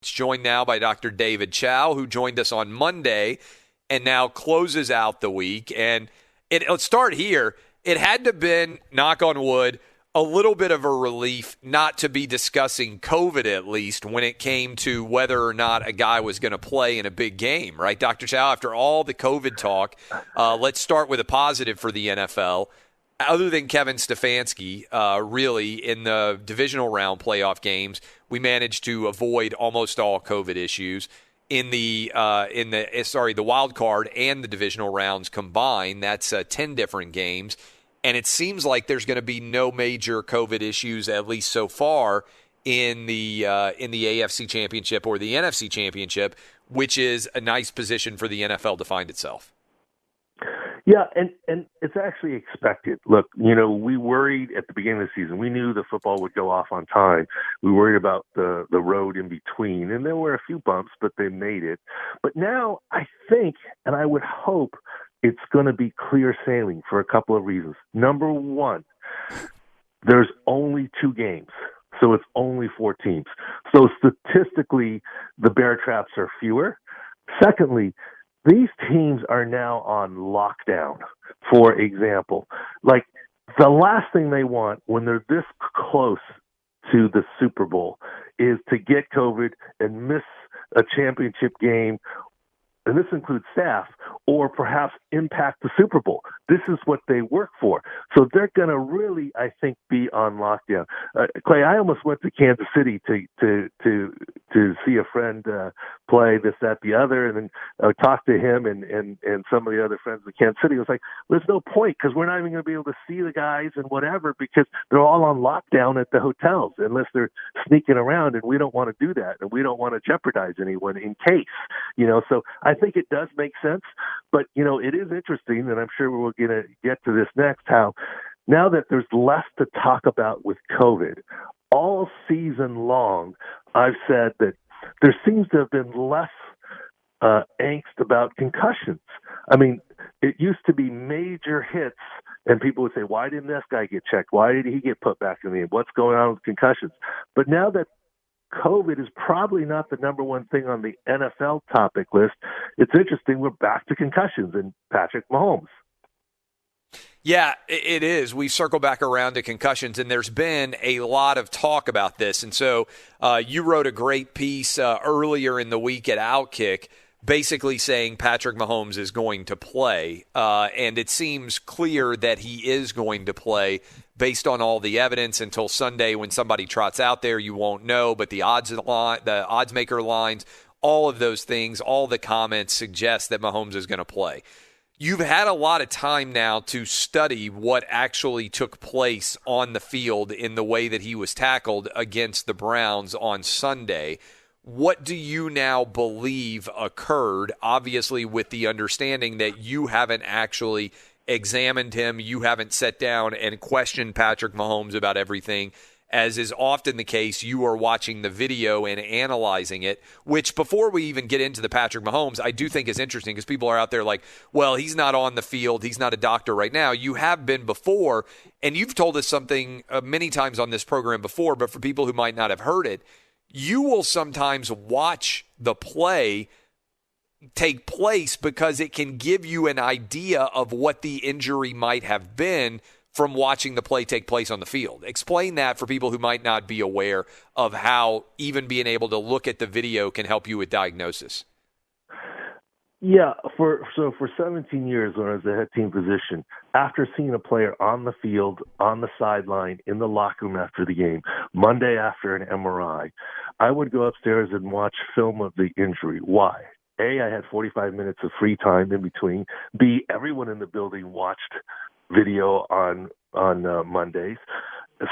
It's joined now by Dr. David Chao, who joined us on Monday and now closes out the week. And let's start here. It had to have been, knock on wood, a little bit of a relief not to be discussing COVID, at least when it came to whether or not a guy was going to play in a big game, right, Dr. Chao? After all the COVID talk, let's start with a positive for the NFL. Other than Kevin Stefanski, really, in the divisional round playoff games, we managed to avoid almost all COVID issues. In the wild card and the divisional rounds combined, that's 10 different games. And it seems like there's going to be no major COVID issues, at least so far, in the AFC Championship or the NFC Championship, which is a nice position for the NFL to find itself. Yeah, and it's actually expected. Look, we worried at the beginning of the season. We knew the football would go off on time. We worried about the road in between, and there were a few bumps, but they made it. But now I think, and I would hope, it's going to be clear sailing for a couple of reasons. Number one, there's only 2 games, so it's only 4 teams. So statistically, the bear traps are fewer. Secondly, these teams are now on lockdown, for example. Like, the last thing they want when they're this close to the Super Bowl is to get COVID and miss a championship game, and this includes staff, or perhaps impact the Super Bowl. This is what they work for. So they're going to really, I think, be on lockdown. Clay, I almost went to Kansas City to see a friend play, this, that, the other, and then talk to him and some of the other friends in Kansas City. It was like, there's no point because we're not even going to be able to see the guys and whatever because they're all on lockdown at the hotels unless they're sneaking around, and we don't want to do that, and we don't want to jeopardize anyone in case, So I think it does make sense, but, it is interesting, and I'm sure we're going to get to this next, how now that there's less to talk about with COVID, all season long, I've said that there seems to have been less angst about concussions. I mean, it used to be major hits, and people would say, why didn't this guy get checked? Why did he get put back in the game? What's going on with concussions? But now that COVID is probably not the number one thing on the NFL topic list, it's interesting. We're back to concussions and Patrick Mahomes. Yeah, it is. We circle back around to concussions, and there's been a lot of talk about this. And so you wrote a great piece earlier in the week at OutKick basically saying Patrick Mahomes is going to play. And it seems clear that he is going to play based on all the evidence. Until Sunday when somebody trots out there, you won't know. But the odds maker lines, all of those things, all the comments suggest that Mahomes is going to play. You've had a lot of time now to study what actually took place on the field in the way that he was tackled against the Browns on Sunday. What do you now believe occurred, obviously with the understanding that you haven't actually examined him, you haven't sat down and questioned Patrick Mahomes about everything? As is often the case, you are watching the video and analyzing it, which before we even get into the Patrick Mahomes, I do think is interesting because people are out there like, well, he's not on the field. He's not a doctor right now. You have been before, and you've told us something many times on this program before, but for people who might not have heard it, you will sometimes watch the play take place because it can give you an idea of what the injury might have been from watching the play take place on the field. Explain that for people who might not be aware of how even being able to look at the video can help you with diagnosis. Yeah, for 17 years when I was a head team physician, after seeing a player on the field, on the sideline, in the locker room after the game, Monday after an MRI, I would go upstairs and watch film of the injury. Why? A, I had 45 minutes of free time in between. B, everyone in the building watched video on Mondays.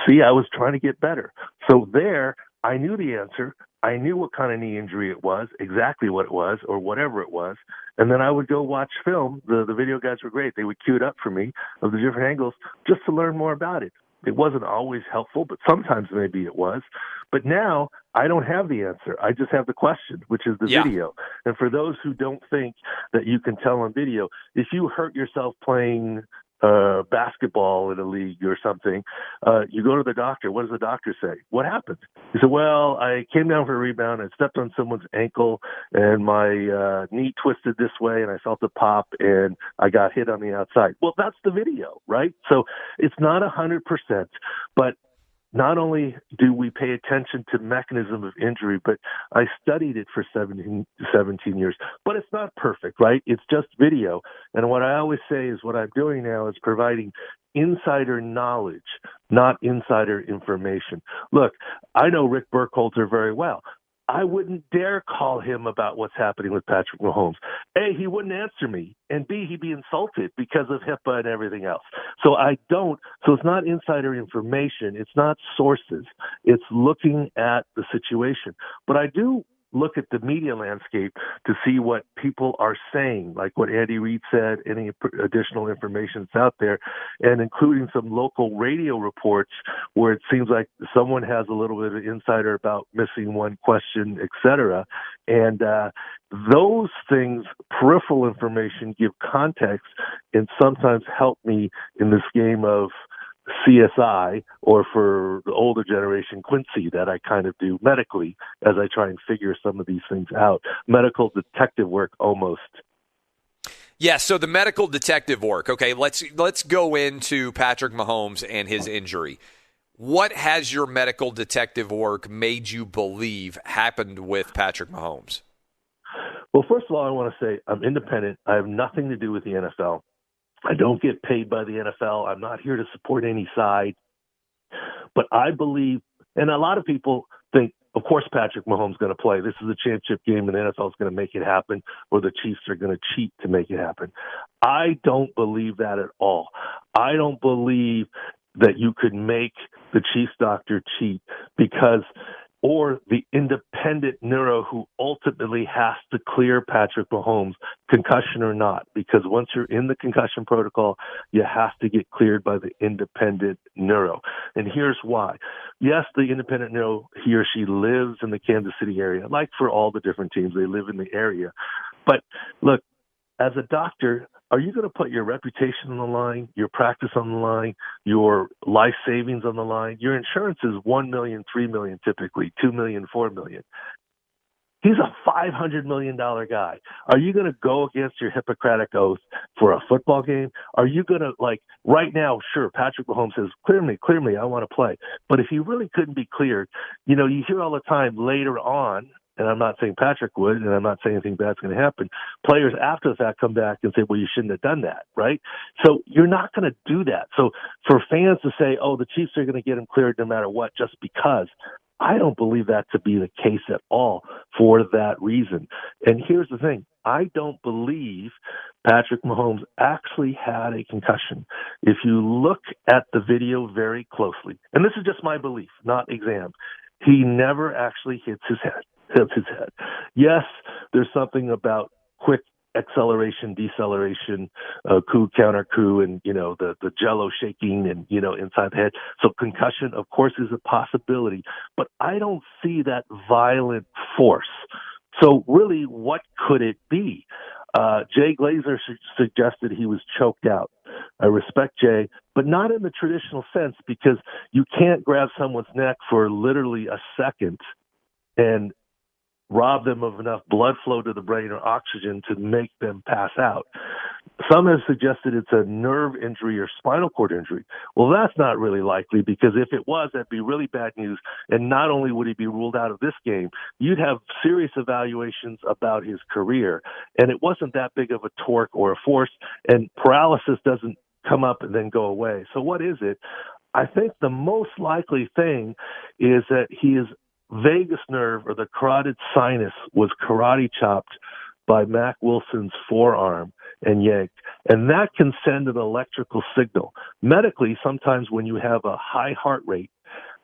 C, I was trying to get better. So there, I knew the answer. I knew what kind of knee injury it was, exactly what it was, or whatever it was. And then I would go watch film. The video guys were great. They would cue it up for me of the different angles just to learn more about it. It wasn't always helpful, but sometimes maybe it was. But now I don't have the answer. I just have the question, which is the video. And for those who don't think that you can tell on video, if you hurt yourself playing basketball in a league or something, you go to the doctor. What does the doctor say? What happened? He said, well, I came down for a rebound. I stepped on someone's ankle and my knee twisted this way and I felt a pop and I got hit on the outside. Well, that's the video, right? So it's not 100%, but not only do we pay attention to mechanism of injury, but I studied it for 17 years. But it's not perfect, right? It's just video. And what I always say is what I'm doing now is providing insider knowledge, not insider information. Look, I know Rick Burkholder very well. I wouldn't dare call him about what's happening with Patrick Mahomes. A, he wouldn't answer me, and B, he'd be insulted because of HIPAA and everything else. So it's not insider information. It's not sources. It's looking at the situation. But I do look at the media landscape to see what people are saying, like what Andy Reid said, any additional information that's out there, and including some local radio reports where it seems like someone has a little bit of insider about missing one question, et cetera. And those things, peripheral information, give context and sometimes help me in this game of CSI, or for the older generation, Quincy, that I kind of do medically as I try and figure some of these things out. Medical detective work almost. Yeah, so the medical detective work. Okay, let's go into Patrick Mahomes and his injury. What has your medical detective work made you believe happened with Patrick Mahomes? Well, first of all, I want to say I'm independent. I have nothing to do with the NFL. I don't get paid by the NFL. I'm not here to support any side. But I believe, and a lot of people think, of course, Patrick Mahomes is going to play. This is a championship game, and the NFL is going to make it happen, or the Chiefs are going to cheat to make it happen. I don't believe that at all. I don't believe that you could make the Chiefs doctor cheat or the independent neuro who ultimately has to clear Patrick Mahomes, concussion or not, because once you're in the concussion protocol, you have to get cleared by the independent neuro. And here's why. Yes, the independent neuro, he or she lives in the Kansas City area. Like for all the different teams, they live in the area. But look, as a doctor, are you going to put your reputation on the line, your practice on the line, your life savings on the line? Your insurance is $1 million, $3 million typically, $2 million, $4 million. He's a $500 million guy. Are you going to go against your Hippocratic oath for a football game? Are you going to, right now, sure, Patrick Mahomes says, clear me, I want to play. But if he really couldn't be cleared, you hear all the time later on, and I'm not saying Patrick would, and I'm not saying anything bad's going to happen, players after the fact come back and say, well, you shouldn't have done that, right? So you're not going to do that. So for fans to say, oh, the Chiefs are going to get him cleared no matter what just because, I don't believe that to be the case at all for that reason. And here's the thing. I don't believe Patrick Mahomes actually had a concussion. If you look at the video very closely, and this is just my belief, not exam, he never actually hits his head. Yes, there's something about quick acceleration, deceleration, coup, counter coup, and, the jello shaking and, inside the head. So concussion, of course, is a possibility, but I don't see that violent force. So really, what could it be? Jay Glazer suggested he was choked out. I respect Jay, but not in the traditional sense, because you can't grab someone's neck for literally a second and rob them of enough blood flow to the brain or oxygen to make them pass out. Some have suggested it's a nerve injury or spinal cord injury. Well, that's not really likely, because if it was, that'd be really bad news. And not only would he be ruled out of this game, you'd have serious evaluations about his career. And it wasn't that big of a torque or a force, and paralysis doesn't come up and then go away. So what is it? I think the most likely thing is that his vagus nerve, or the carotid sinus, was karate chopped by Mac Wilson's forearm and yanked. And that can send an electrical signal. Medically, sometimes when you have a high heart rate,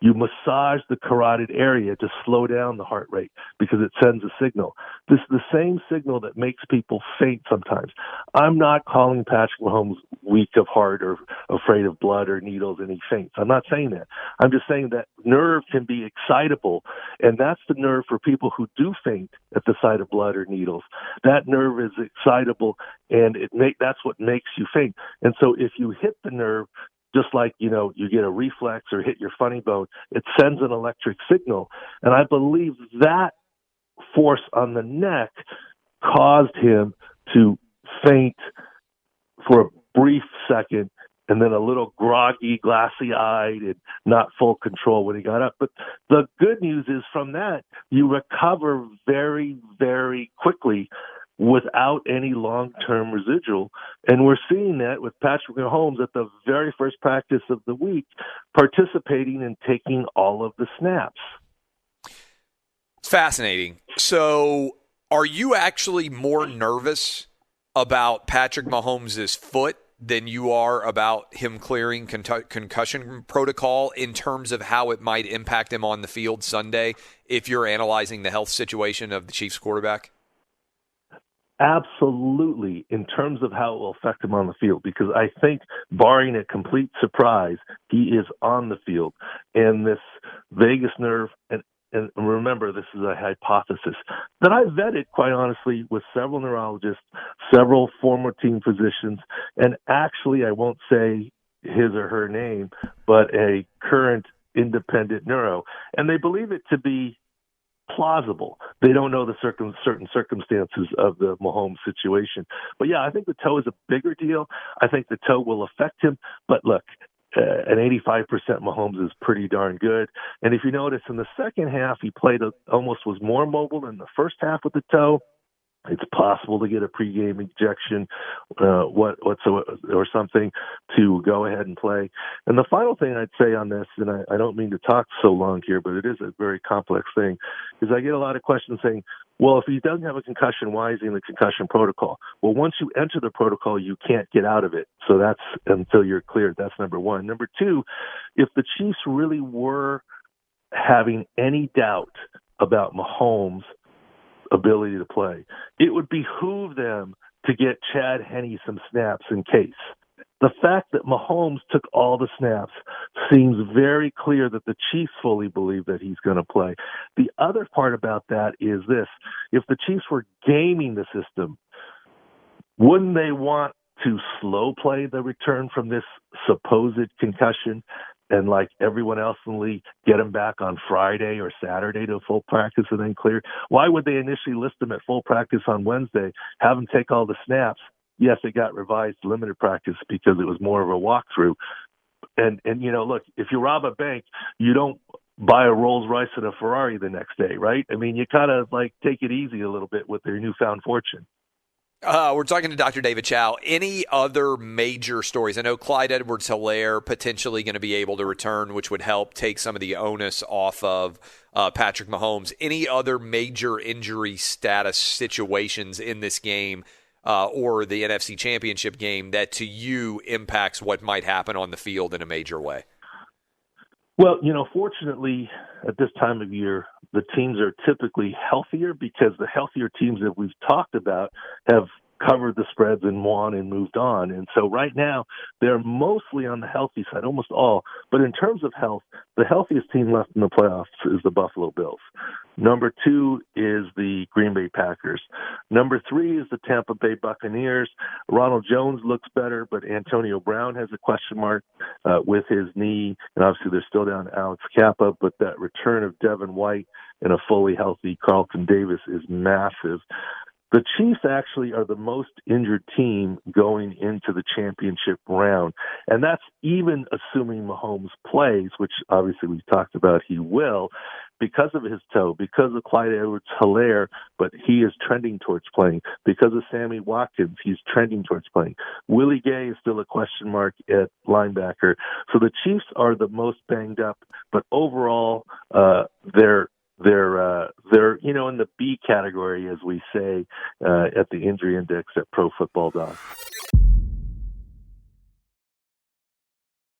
you massage the carotid area to slow down the heart rate because it sends a signal. This is the same signal that makes people faint sometimes. I'm not calling Patrick Mahomes weak of heart or afraid of blood or needles and he faints. I'm not saying that. I'm just saying that nerve can be excitable, and that's the nerve for people who do faint at the sight of blood or needles. That nerve is excitable, and that's what makes you faint. And so if you hit the nerve, just like, you get a reflex or hit your funny bone, it sends an electric signal. And I believe that force on the neck caused him to faint for a brief second and then a little groggy, glassy-eyed, and not full control when he got up. But the good news is from that, you recover very, very quickly without any long-term residual. And we're seeing that with Patrick Mahomes at the very first practice of the week, participating and taking all of the snaps. It's fascinating. So are you actually more nervous about Patrick Mahomes' foot than you are about him clearing concussion protocol in terms of how it might impact him on the field Sunday if you're analyzing the health situation of the Chiefs quarterback? Absolutely, in terms of how it will affect him on the field, because I think, barring a complete surprise, he is on the field. And this vagus nerve, and remember, this is a hypothesis that I vetted, quite honestly, with several neurologists, several former team physicians, and actually, I won't say his or her name, but a current independent neuro. And they believe it to be plausible. They don't know the certain circumstances of the Mahomes situation. But yeah, I think the toe is a bigger deal. I think the toe will affect him. But look, an 85% Mahomes is pretty darn good. And if you notice, in the second half, he almost was more mobile than the first half with the toe. It's possible to get a pregame injection, or something to go ahead and play. And the final thing I'd say on this, and I don't mean to talk so long here, but it is a very complex thing, is I get a lot of questions saying, well, if he doesn't have a concussion, why is he in the concussion protocol? Well, once you enter the protocol, you can't get out of it. So that's until you're cleared. That's number one. Number two, if the Chiefs really were having any doubt about Mahomes' ability to play, it would behoove them to get Chad Henne some snaps in case. The fact that Mahomes took all the snaps seems very clear that the Chiefs fully believe that he's going to play. The other part about that is this: if the Chiefs were gaming the system, wouldn't they want to slow play the return from this supposed concussion and, like everyone else in the league, get him back on Friday or Saturday to full practice and then clear? Why would they initially list him at full practice on Wednesday, have him take all the snaps? Yes, it got revised to limited practice because it was more of a walkthrough. And look, if you rob a bank, you don't buy a Rolls Royce and a Ferrari the next day, right? I mean, you kind of take it easy a little bit with their newfound fortune. We're talking to Dr. David Chao. Any other major stories? I know Clyde Edwards-Helaire potentially going to be able to return, which would help take some of the onus off of Patrick Mahomes. Any other major injury status situations in this game or the NFC Championship game that to you impacts what might happen on the field in a major way? Well, fortunately, at this time of year, the teams are typically healthier because the healthier teams that we've talked about have covered the spreads and won and moved on. And so right now, they're mostly on the healthy side, almost all. But in terms of health, the healthiest team left in the playoffs is the Buffalo Bills. Number 2 is the Green Bay Packers. Number 3 is the Tampa Bay Buccaneers. Ronald Jones looks better, but Antonio Brown has a question mark with his knee. And obviously they're still down Alex Kappa, but that return of Devin White and a fully healthy Carlton Davis is massive. The Chiefs actually are the most injured team going into the championship round. And that's even assuming Mahomes plays, which obviously we've talked about he will, because of his toe, because of Clyde Edwards-Helaire, but he is trending towards playing. Because of Sammy Watkins, he's trending towards playing. Willie Gay is still a question mark at linebacker. So the Chiefs are the most banged up, but overall, they're in the B category, as we say, at the injury index at Pro Football Doc.